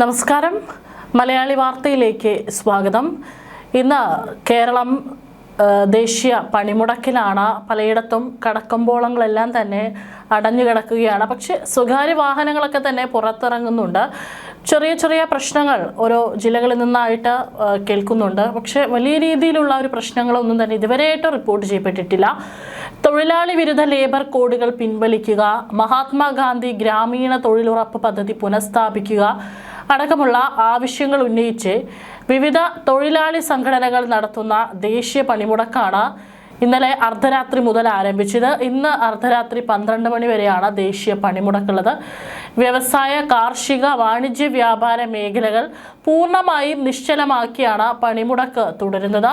നമസ്കാരം. മലയാളി വാർത്തയിലേക്ക് സ്വാഗതം. ഇന്ന് കേരളം ദേശീയ പണിമുടക്കിലാണ്. പലയിടത്തും കടക്കമ്പോളങ്ങളെല്ലാം തന്നെ അടഞ്ഞു കിടക്കുകയാണ്. പക്ഷെ സ്വകാര്യ വാഹനങ്ങളൊക്കെ തന്നെ പുറത്തിറങ്ങുന്നുണ്ട്. ചെറിയ ചെറിയ പ്രശ്നങ്ങൾ ഓരോ ജില്ലകളിൽ നിന്നായിട്ട് കേൾക്കുന്നുണ്ട്. പക്ഷെ വലിയ രീതിയിലുള്ള ഒരു പ്രശ്നങ്ങളൊന്നും തന്നെ ഇതുവരെയായിട്ട് റിപ്പോർട്ട് ചെയ്യപ്പെട്ടിട്ടില്ല. തൊഴിലാളി വിരുദ്ധ ലേബർ കോഡുകൾ പിൻവലിക്കുക, മഹാത്മാഗാന്ധി ഗ്രാമീണ തൊഴിലുറപ്പ് പദ്ധതി പുനഃസ്ഥാപിക്കുക അടക്കമുള്ള ആവശ്യങ്ങൾ ഉന്നയിച്ച് വിവിധ തൊഴിലാളി സംഘടനകൾ നടത്തുന്ന ദേശീയ പണിമുടക്കാണ് ഇന്നലെ അർദ്ധരാത്രി മുതൽ ആരംഭിച്ചത്. ഇന്ന് അർദ്ധരാത്രി 12 മണി വരെയാണ് ദേശീയ പണിമുടക്കുള്ളത്. വ്യവസായ, കാർഷിക, വാണിജ്യ, വ്യാപാര മേഖലകൾ പൂർണ്ണമായും നിശ്ചലമാക്കിയാണ് പണിമുടക്ക് തുടരുന്നത്.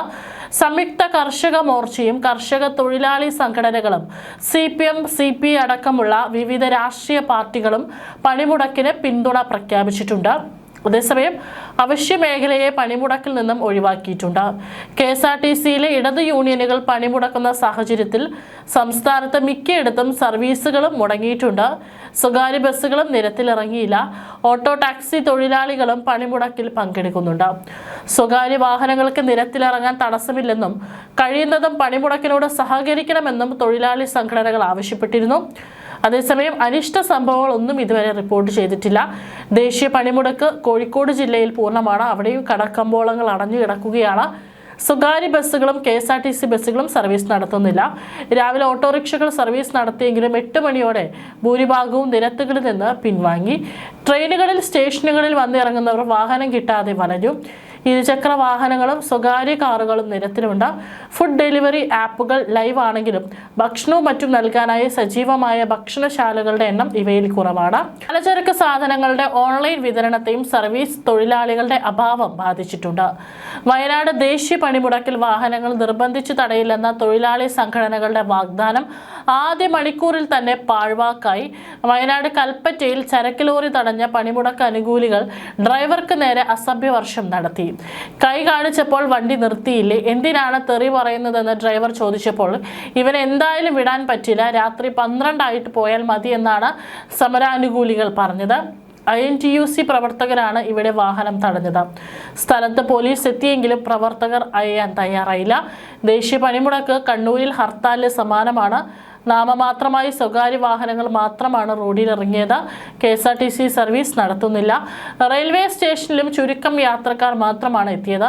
സംയുക്ത കർഷക മോർച്ചയും കർഷക തൊഴിലാളി സംഘടനകളും CPM, CPI അടക്കമുള്ള വിവിധ രാഷ്ട്രീയ പാർട്ടികളും പണിമുടക്കിന് പിന്തുണ പ്രഖ്യാപിച്ചിട്ടുണ്ട്. അതേസമയം അവശ്യ മേഖലയെ പണിമുടക്കിൽ നിന്നും ഒഴിവാക്കിയിട്ടുണ്ട്. KSRTCയിലെ ഇടത് യൂണിയനുകൾ പണിമുടക്കുന്ന സാഹചര്യത്തിൽ സംസ്ഥാനത്ത് മിക്കയിടത്തും സർവീസുകളും മുടങ്ങിയിട്ടുണ്ട്. സ്വകാര്യ ബസ്സുകളും നിരത്തിലിറങ്ങിയില്ല. ഓട്ടോ ടാക്സി തൊഴിലാളികളും പണിമുടക്കിൽ പങ്കെടുക്കുന്നുണ്ട്. സ്വകാര്യ വാഹനങ്ങൾക്ക് നിരത്തിലിറങ്ങാൻ തടസ്സമില്ലെന്നും കഴിയുന്നതും പണിമുടക്കിനോട് സഹകരിക്കണമെന്നും തൊഴിലാളി സംഘടനകൾ ആവശ്യപ്പെട്ടിരുന്നു. അതേസമയം അനിഷ്ട സംഭവങ്ങളൊന്നും ഇതുവരെ റിപ്പോർട്ട് ചെയ്തിട്ടില്ല. ദേശീയ പണിമുടക്ക് കോഴിക്കോട് ജില്ലയിൽ പൂർണ്ണമാണ്. അവിടെയും കടക്കമ്പോളങ്ങൾ അടഞ്ഞു കിടക്കുകയാണ്. സ്വകാര്യ ബസ്സുകളും KSRTC ബസ്സുകളും സർവീസ് നടത്തുന്നില്ല. രാവിലെ ഓട്ടോറിക്ഷകൾ സർവീസ് നടത്തിയെങ്കിലും 8 മണിയോടെ ഭൂരിഭാഗവും നിരത്തുകളിൽ നിന്ന് പിൻവാങ്ങി. ട്രെയിനുകളിൽ സ്റ്റേഷനുകളിൽ വന്നിറങ്ങുന്നവർ വാഹനം കിട്ടാതെ വലഞ്ഞു. ഇരുചക്ര വാഹനങ്ങളും സ്വകാര്യ കാറുകളും നിരത്തിലുണ്ട്. ഫുഡ് ഡെലിവറി ആപ്പുകൾ ലൈവ് ആണെങ്കിലും ഭക്ഷണവും മറ്റും നൽകാനായി സജീവമായ ഭക്ഷണശാലകളുടെ എണ്ണം ഇവയിൽ കുറവാണ്. പലചരക്ക് സാധനങ്ങളുടെ ഓൺലൈൻ വിതരണത്തെയും സർവീസ് തൊഴിലാളികളുടെ അഭാവം ബാധിച്ചിട്ടുണ്ട്. വയനാട് ദേശീയ പണിമുടക്കിൽ വാഹനങ്ങൾ നിർബന്ധിച്ച് തടയില്ലെന്ന തൊഴിലാളി സംഘടനകളുടെ വാഗ്ദാനം ആദ്യ മണിക്കൂറിൽ തന്നെ പാഴ്വാക്കായി. വയനാട് കൽപ്പറ്റയിൽ ചരക്ക് ലോറി തടഞ്ഞ പണിമുടക്ക് അനുകൂലികൾ ഡ്രൈവർക്ക് നേരെ അസഭ്യവർഷം നടത്തി. കൈ കാണിച്ചപ്പോൾ വണ്ടി നിർത്തിയില്ലേ, എന്തിനാണ് തെറി പറയുന്നതെന്ന് ഡ്രൈവർ ചോദിച്ചപ്പോൾ ഇവൻ എന്തായാലും വിടാൻ പറ്റില്ല, രാത്രി 12 ആയിട്ട് പോയാൽ മതി എന്നാണ് സമരാനുകൂലികൾ പറഞ്ഞത്. INTUC പ്രവർത്തകരാണ് ഇവിടെ വാഹനം തടഞ്ഞത്. സ്ഥലത്ത് പോലീസ് എത്തിയെങ്കിലും പ്രവർത്തകർ അയയാൻ തയ്യാറായില്ല. ദേശീയ പണിമുടക്ക് കണ്ണൂരിൽ ഹർത്താലിന് സമാനമാണ്. നാമമാത്രമായി സ്വകാര്യ വാഹനങ്ങൾ മാത്രമാണ് റോഡിലിറങ്ങിയത്. KSRTC സർവീസ് നടത്തുന്നില്ല. റെയിൽവേ സ്റ്റേഷനിലും ചുരുക്കം യാത്രക്കാർ മാത്രമാണ് എത്തിയത്.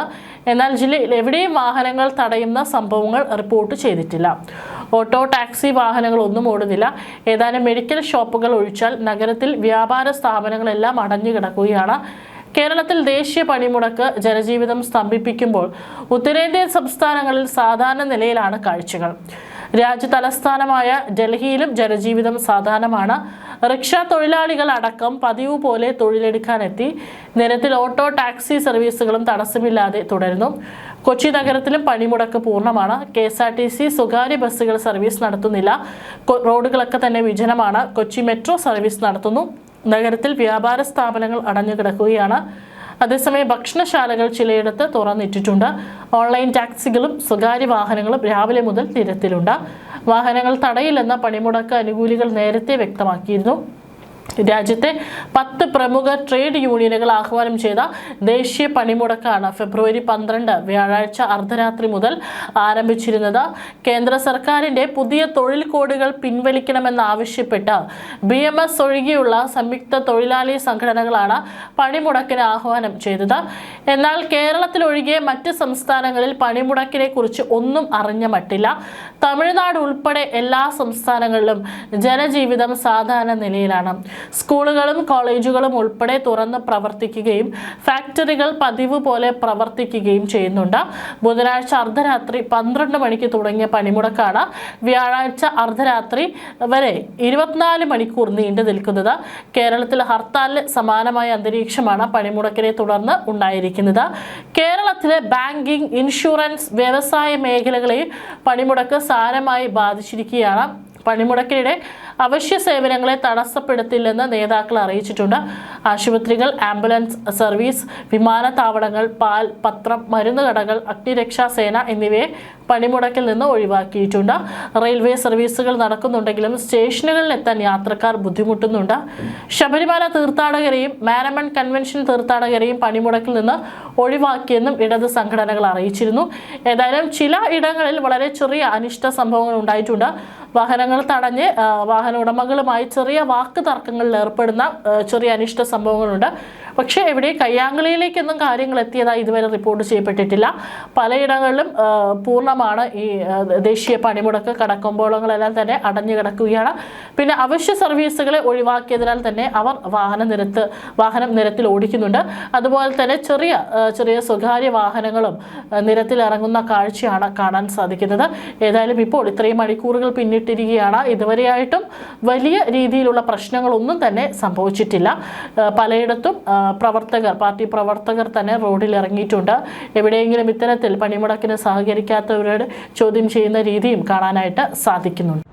എന്നാൽ ജില്ലയിൽ എവിടെയും വാഹനങ്ങൾ തടയുന്ന സംഭവങ്ങൾ റിപ്പോർട്ട് ചെയ്തിട്ടില്ല. ഓട്ടോ ടാക്സി വാഹനങ്ങളൊന്നും ഓടുന്നില്ല. ഏതാനും മെഡിക്കൽ ഷോപ്പുകൾ ഒഴിച്ചാൽ നഗരത്തിൽ വ്യാപാര സ്ഥാപനങ്ങളെല്ലാം അടഞ്ഞു കിടക്കുകയാണ്. കേരളത്തിൽ ദേശീയ പണിമുടക്ക് ജനജീവിതം സ്തംഭിപ്പിക്കുമ്പോൾ ഉത്തരേന്ത്യൻ സംസ്ഥാനങ്ങളിൽ സാധാരണ നിലയിലാണ് കാഴ്ചകൾ. രാജ്യ തലസ്ഥാനമായ ഡൽഹിയിലും ജനജീവിതം സാധാരണമാണ്. റിക്ഷ തൊഴിലാളികൾ അടക്കം പതിവ് പോലെ തൊഴിലെടുക്കാനെത്തി. നിരത്തിൽ ഓട്ടോ ടാക്സി സർവീസുകളും തടസ്സമില്ലാതെ തുടരുന്നു. കൊച്ചി നഗരത്തിലും പണിമുടക്ക് പൂർണ്ണമാണ്. KSRTC സ്വകാര്യ ബസ്സുകൾ സർവീസ് നടത്തുന്നില്ല. റോഡുകളൊക്കെ തന്നെ വിജനമാണ്. കൊച്ചി മെട്രോ സർവീസ് നടത്തുന്നു. നഗരത്തിൽ വ്യാപാര സ്ഥാപനങ്ങൾ അടഞ്ഞു കിടക്കുകയാണ്. അതേസമയം ഭക്ഷണശാലകൾ ചിലയിടത്ത് തുറന്നിട്ടിട്ടുണ്ട്. ഓൺലൈൻ ടാക്സികളും സ്വകാര്യ വാഹനങ്ങളും രാവിലെ മുതൽ നിരത്തിലുണ്ട്. വാഹനങ്ങൾ തടയില്ലെന്ന പണിമുടക്ക് അനുകൂലികൾ നേരത്തെ വ്യക്തമാക്കിയിരുന്നു. രാജ്യത്തെ 10 പ്രമുഖ ട്രേഡ് യൂണിയനുകൾ ആഹ്വാനം ചെയ്ത ദേശീയ പണിമുടക്കാണ് ഫെബ്രുവരി 12 വ്യാഴാഴ്ച അർദ്ധരാത്രി മുതൽ ആരംഭിച്ചിരുന്നത്. കേന്ദ്ര സർക്കാരിന്റെ പുതിയ തൊഴിൽ കോഡുകൾ പിൻവലിക്കണമെന്നാവശ്യപ്പെട്ട് BMS ഒഴികെയുള്ള സംയുക്ത തൊഴിലാളി സംഘടനകളാണ് പണിമുടക്കിന് ആഹ്വാനം ചെയ്തത്. എന്നാൽ കേരളത്തിലൊഴികെ മറ്റ് സംസ്ഥാനങ്ങളിൽ പണിമുടക്കിനെ കുറിച്ച് ഒന്നും അറിഞ്ഞ മട്ടില്ല. തമിഴ്നാട് ഉൾപ്പെടെ എല്ലാ സംസ്ഥാനങ്ങളിലും ജനജീവിതം സാധാരണ നിലയിലാണ്. സ്കൂളുകളും കോളേജുകളും ഉൾപ്പെടെ തുറന്ന് പ്രവർത്തിക്കുകയും ഫാക്ടറികൾ പതിവ് പോലെ പ്രവർത്തിക്കുകയും ചെയ്യുന്നുണ്ട്. ബുധനാഴ്ച അർദ്ധരാത്രി 12 മണിക്ക് തുടങ്ങിയ പണിമുടക്കാണ് വ്യാഴാഴ്ച അർദ്ധരാത്രി വരെ 24 മണിക്കൂർ നീണ്ടു നിൽക്കുന്നത്. കേരളത്തിൽ ഹർത്താലിന് സമാനമായ അന്തരീക്ഷമാണ് പണിമുടക്കിനെ തുടർന്ന് ഉണ്ടായിരിക്കുന്നത്. കേരളത്തിലെ ബാങ്കിംഗ്, ഇൻഷുറൻസ്, വ്യവസായ മേഖലകളെ പണിമുടക്ക് സാരമായി ബാധിച്ചിരിക്കുകയാണ്. പണിമുടക്കിനിടെ അവശ്യ സേവനങ്ങളെ തടസ്സപ്പെടുത്തില്ലെന്ന് നേതാക്കൾ അറിയിച്ചിട്ടുണ്ട്. ആശുപത്രികൾ, ആംബുലൻസ് സർവീസ്, വിമാനത്താവളങ്ങൾ, പാൽ, പത്രം, മരുന്ന് കടകൾ, അഗ്നിരക്ഷാ സേന എന്നിവയെ പണിമുടക്കിൽ നിന്ന് ഒഴിവാക്കിയിട്ടുണ്ട്. റെയിൽവേ സർവീസുകൾ നടക്കുന്നുണ്ടെങ്കിലും സ്റ്റേഷനുകളിൽ എത്താൻ യാത്രക്കാർ ബുദ്ധിമുട്ടുന്നുണ്ട്. ശബരിമല തീർത്ഥാടകരെയും മാരമൺ കൺവെൻഷൻ തീർത്ഥാടകരെയും പണിമുടക്കിൽ നിന്ന് ഒഴിവാക്കിയെന്നും ഇടത് സംഘടനകൾ അറിയിച്ചിരുന്നു. ഏതായാലും ചില ഇടങ്ങളിൽ വളരെ ചെറിയ അനിഷ്ട സംഭവങ്ങൾ ഉണ്ടായിട്ടുണ്ട്. വാഹനങ്ങൾ തടഞ്ഞ് വാഹന ഉടമകളുമായി ചെറിയ വാക്ക് തർക്കങ്ങളിൽ ഏർപ്പെടുന്ന ചെറിയ അനിഷ്ട സംഭവങ്ങളുണ്ട്. പക്ഷേ എവിടെ കയ്യാങ്കളിയിലേക്കൊന്നും കാര്യങ്ങൾ എത്തിയതായി ഇതുവരെ റിപ്പോർട്ട് ചെയ്യപ്പെട്ടിട്ടില്ല. പലയിടങ്ങളിലും പൂർണ്ണമാണ് ഈ ദേശീയ പണിമുടക്ക്. കടക്കമ്പോളങ്ങളെല്ലാം തന്നെ അടഞ്ഞു കിടക്കുകയാണ്. പിന്നെ അവശ്യ സർവീസുകളെ ഒഴിവാക്കിയതിനാൽ തന്നെ അവർ വാഹനം നിരത്തിൽ ഓടിക്കുന്നുണ്ട്. അതുപോലെ തന്നെ ചെറിയ സ്വകാര്യ വാഹനങ്ങളും നിരത്തിൽ ഇറങ്ങുന്ന കാഴ്ചയാണ് കാണാൻ സാധിക്കുന്നത്. ഏതായാലും ഇപ്പോൾ ഇത്രയും മണിക്കൂറുകൾ പിന്നിട്ടിരിക്കുകയാണ്. ഇതുവരെയായിട്ടും വലിയ രീതിയിലുള്ള പ്രശ്നങ്ങളൊന്നും തന്നെ സംഭവിച്ചിട്ടില്ല. പലയിടത്തും പാർട്ടി പ്രവർത്തകർ തന്നെ റോഡിൽ ഇറങ്ങിയിട്ടുണ്ട്. എവിടെയെങ്കിലും ഇത്തരത്തിൽ പണിമുടക്കിന് സഹകരിക്കാത്തവരോട് ചോദ്യം ചെയ്യുന്ന രീതിയും കാണാനായിട്ട് സാധിക്കുന്നുണ്ട്.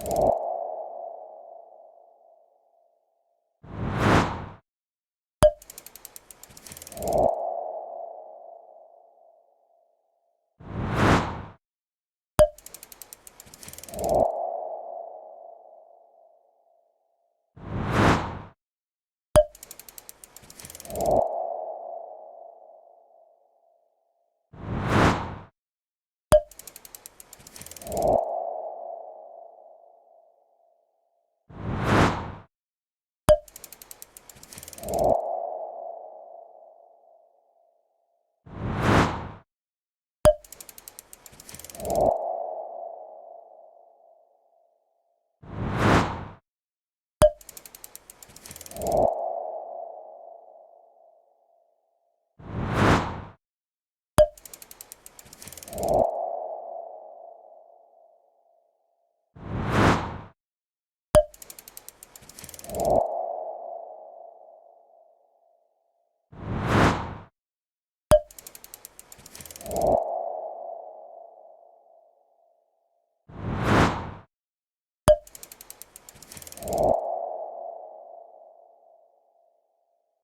you